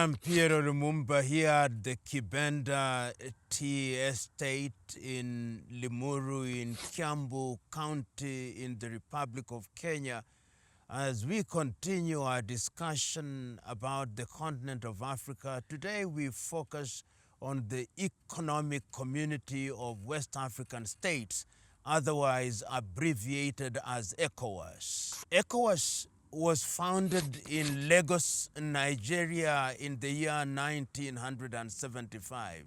I'm PLO Lumumba here at the Kibenda Tea Estate in Limuru in Kiambu County in the Republic of Kenya as we continue our discussion about the continent of Africa. Today we focus on the economic community of West African states, otherwise abbreviated as ECOWAS. ECOWAS was founded in Lagos, Nigeria in the year 1975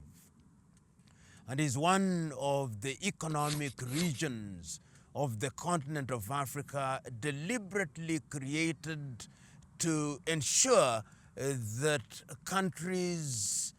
and is one of the economic regions of the continent of Africa deliberately created to ensure that countries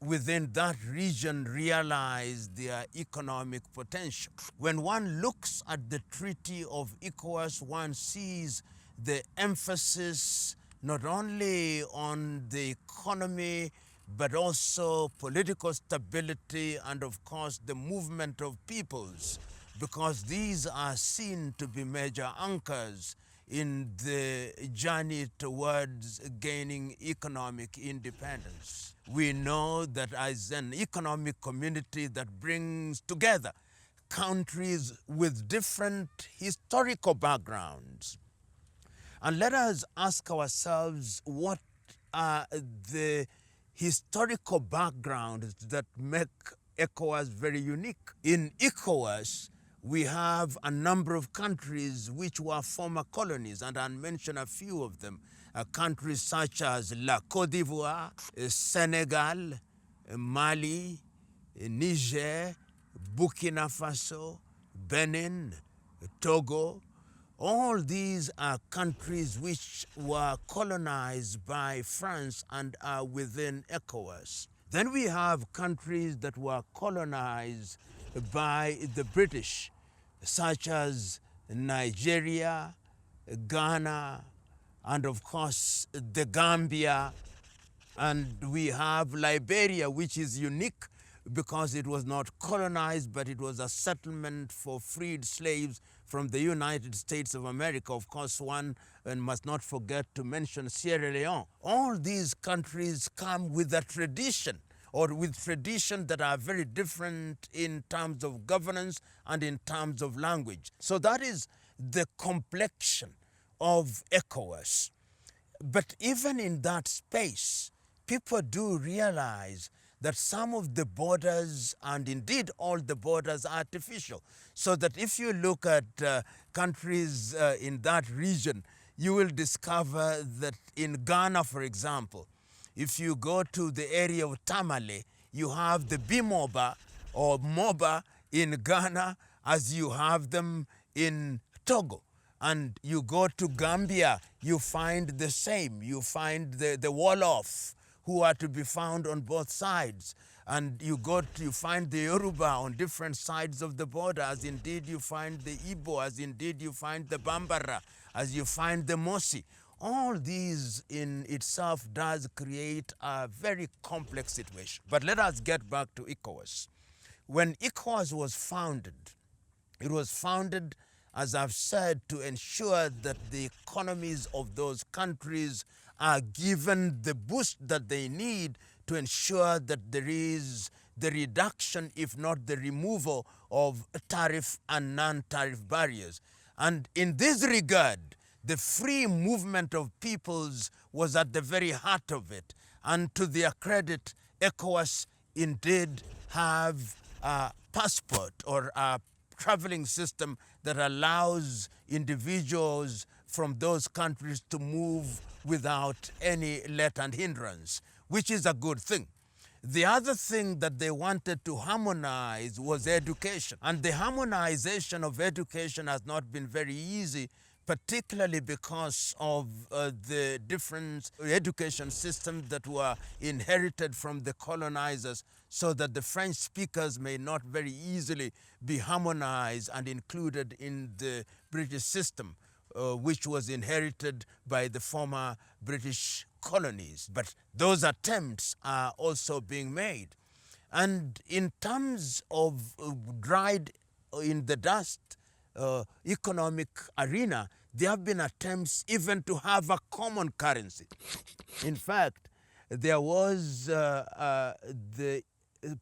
within that region realize their economic potential. When one looks at the Treaty of ECOWAS, one sees the emphasis not only on the economy, but also political stability and, of course, the movement of peoples, because these are seen to be major anchors in the journey towards gaining economic independence. We know that as an economic community that brings together countries with different historical backgrounds, and let us ask ourselves, what are the historical backgrounds that make ECOWAS very unique? In ECOWAS, we have a number of countries which were former colonies, and I'll mention a few of them. Countries such as La Côte d'Ivoire, Senegal, Mali, Niger, Burkina Faso, Benin, Togo. All these are countries which were colonized by France and are within ECOWAS. Then we have countries that were colonized by the British, such as Nigeria, Ghana, and of course the Gambia. And we have Liberia, which is unique because it was not colonized, but it was a settlement for freed slaves from the United States of America. Of course, one must not forget to mention Sierra Leone. All these countries come with a tradition, or with traditions that are very different in terms of governance and in terms of language. So that is the complexion of ECOWAS. But even in that space, people do realize that some of the borders, and indeed all the borders, are artificial. So that if you look at countries in that region, you will discover that in Ghana, for example, if you go to the area of Tamale, you have the Bimoba or Moba in Ghana as you have them in Togo. And you go to Gambia, you find the same. You find the Wolof, who are to be found on both sides. And you find the Yoruba on different sides of the border, as indeed you find the Igbo, as indeed you find the Bambara, as you find the Mosi. All these in itself does create a very complex situation. But let us get back to ECOWAS. When ECOWAS was founded, it was founded, as I've said, to ensure that the economies of those countries are given the boost that they need to ensure that there is the reduction, if not the removal, of tariff and non-tariff barriers. And in this regard, the free movement of peoples was at the very heart of it. And to their credit, ECOWAS indeed have a passport or a traveling system that allows individuals from those countries to move without any let and hindrance, which is a good thing. The other thing that they wanted to harmonize was education. And the harmonization of education has not been very easy, particularly because of the different education systems that were inherited from the colonizers, so that the French speakers may not very easily be harmonized and included in the British system, which was inherited by the former British colonies. But those attempts are also being made. And in terms of dried in the dust economic arena, there have been attempts even to have a common currency. In fact, there was the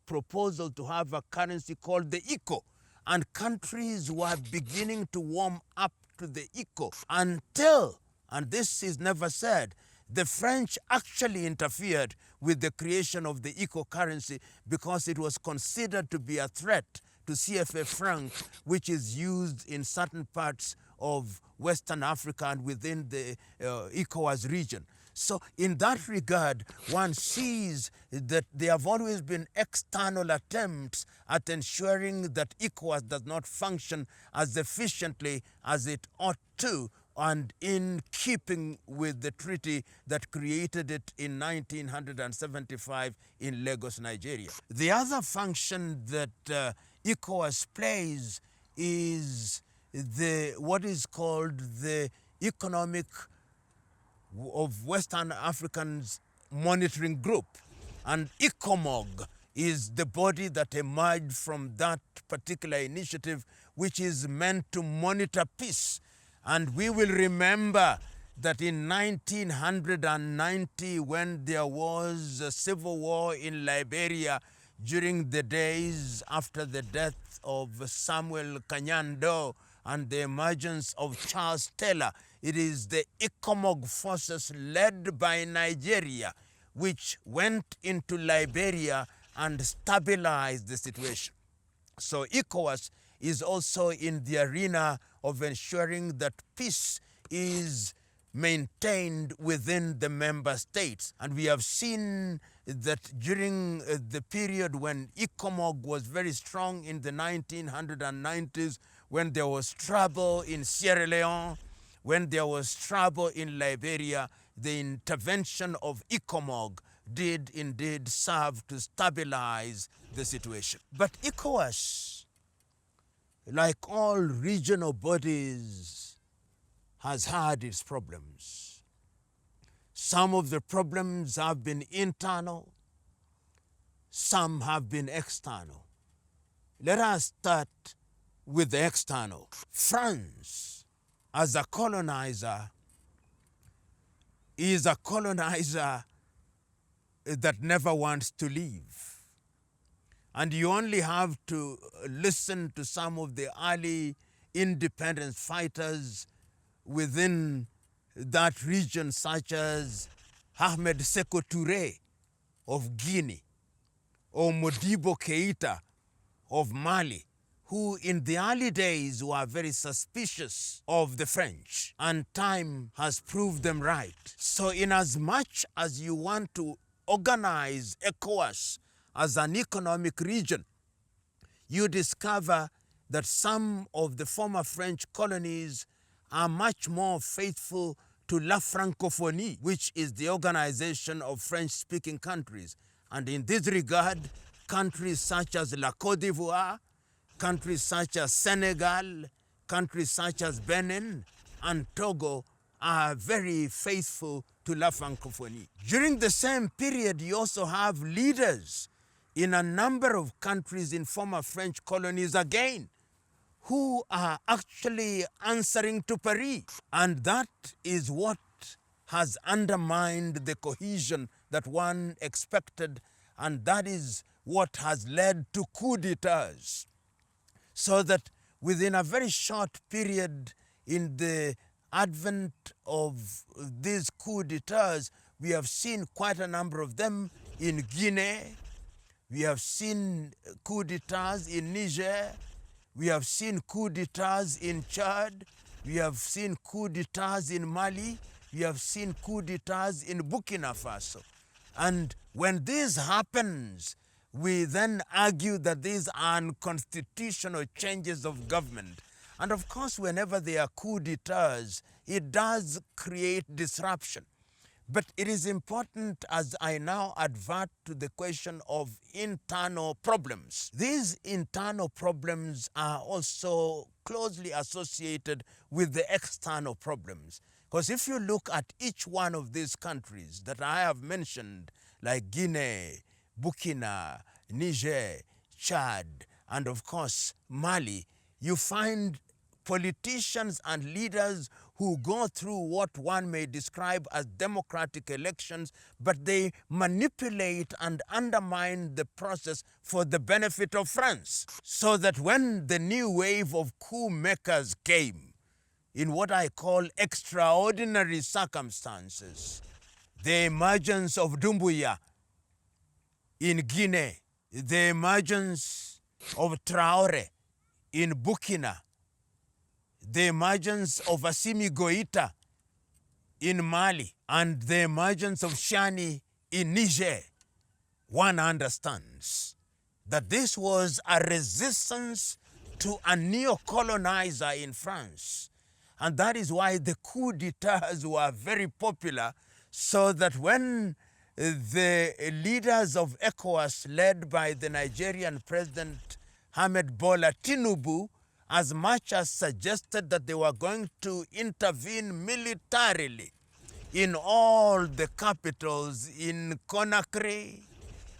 proposal to have a currency called the ECO, and countries were beginning to warm up to the ECO until, and this is never said, the French actually interfered with the creation of the ECO currency because it was considered to be a threat to CFA franc, which is used in certain parts of Western Africa and within the ECOWAS region. So in that regard, one sees that there have always been external attempts at ensuring that ECOWAS does not function as efficiently as it ought to, and in keeping with the treaty that created it in 1975 in Lagos, Nigeria. The other function that ECOWAS plays is what is called the Economic of Western Africans Monitoring Group. And ECOMOG is the body that emerged from that particular initiative, which is meant to monitor peace. And we will remember that in 1990, when there was a civil war in Liberia during the days after the death of Samuel Kanyando and the emergence of Charles Taylor, it is the ECOMOG forces led by Nigeria which went into Liberia and stabilized the situation. So ECOWAS is also in the arena of ensuring that peace is maintained within the member states. And we have seen that during the period when ECOMOG was very strong in the 1990s, when there was trouble in Sierra Leone, when there was trouble in Liberia, the intervention of ECOMOG did indeed serve to stabilize the situation. But ECOWAS, like all regional bodies, has had its problems. Some of the problems have been internal, some have been external. Let us start with the external. France, as a colonizer, is a colonizer that never wants to leave. And you only have to listen to some of the early independence fighters within that region, such as Ahmed Sékou Touré of Guinea, or Modibo Keïta of Mali, who in the early days were very suspicious of the French, and time has proved them right. So in as much as you want to organize ECOWAS as an economic region, you discover that some of the former French colonies are much more faithful to La Francophonie, which is the organization of French-speaking countries. And in this regard, countries such as La Côte d'Ivoire, countries such as Senegal, countries such as Benin and Togo are very faithful to La Francophonie. During the same period, you also have leaders in a number of countries in former French colonies again, who are actually answering to Paris. And that is what has undermined the cohesion that one expected, and that is what has led to coup d'etats. So that within a very short period in the advent of these coup d'etats, we have seen quite a number of them in Guinea, we have seen coup d'etats in Niger, we have seen coup d'etats in Chad, we have seen coup d'etats in Mali, we have seen coup d'etats in Burkina Faso. And when this happens, we then argue that these are unconstitutional changes of government. And of course, whenever there are coup d'etats, it does create disruption. But it is important, as I now advert to the question of internal problems. These internal problems are also closely associated with the external problems. Because if you look at each one of these countries that I have mentioned, like Guinea, Burkina, Niger, Chad, and of course Mali, you find politicians and leaders who go through what one may describe as democratic elections, but they manipulate and undermine the process for the benefit of France. So that when the new wave of coup makers came, in what I call extraordinary circumstances, the emergence of Doumbouya in Guinea, the emergence of Traore in Burkina, the emergence of Assimi Goïta in Mali, and the emergence of Shani in Niger, one understands that this was a resistance to a neo-colonizer in France. And that is why the coup d'etats were very popular, so that when the leaders of ECOWAS, led by the Nigerian President Ahmed Bola Tinubu, as much as suggested that they were going to intervene militarily in all the capitals, in Conakry,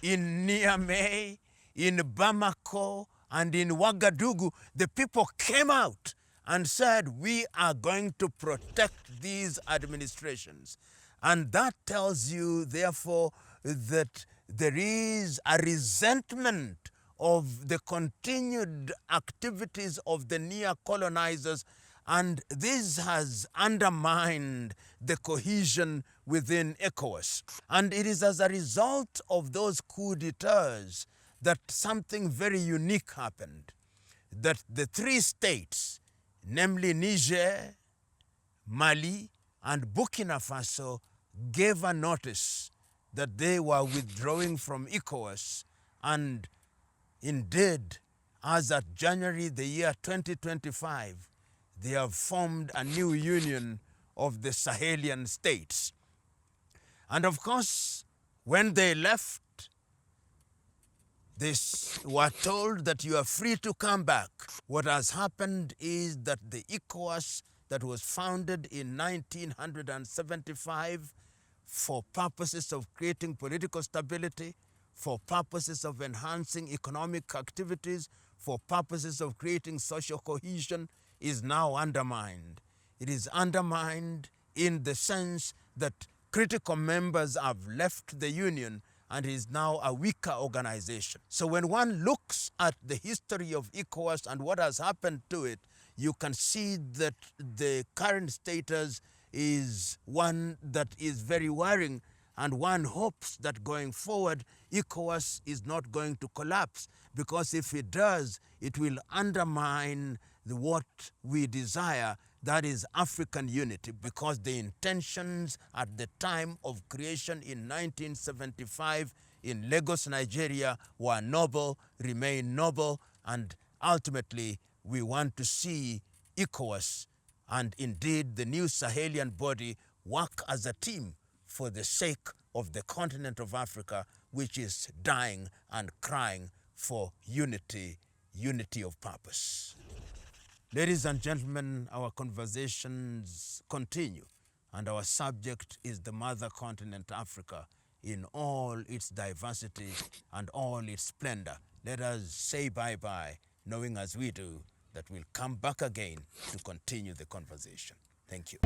in Niamey, in Bamako, and in Ouagadougou, the people came out and said, we are going to protect these administrations. And that tells you, therefore, that there is a resentment of the continued activities of the neo-colonizers, and this has undermined the cohesion within ECOWAS. And it is as a result of those coups d'etats that something very unique happened, that the three states, namely Niger, Mali, and Burkina Faso, gave a notice that they were withdrawing from ECOWAS, and indeed, as at January the year 2025, they have formed a new union of the Sahelian states. And of course, when they left, they were told that you are free to come back. What has happened is that the ECOWAS that was founded in 1975 for purposes of creating political stability, for purposes of enhancing economic activities, for purposes of creating social cohesion, is now undermined. It is undermined in the sense that critical members have left the union and is now a weaker organization. So when one looks at the history of ECOWAS and what has happened to it, you can see that the current status is one that is very worrying, and one hopes that going forward, ECOWAS is not going to collapse, because if it does, it will undermine what we desire, that is African unity, because the intentions at the time of creation in 1975 in Lagos, Nigeria were noble, remain noble, and ultimately we want to see ECOWAS and indeed the new Sahelian body work as a team for the sake of the continent of Africa, which is dying and crying for unity, unity of purpose. Ladies and gentlemen, our conversations continue, and our subject is the mother continent Africa in all its diversity and all its splendor. Let us say bye-bye, knowing as we do that we'll come back again to continue the conversation. Thank you.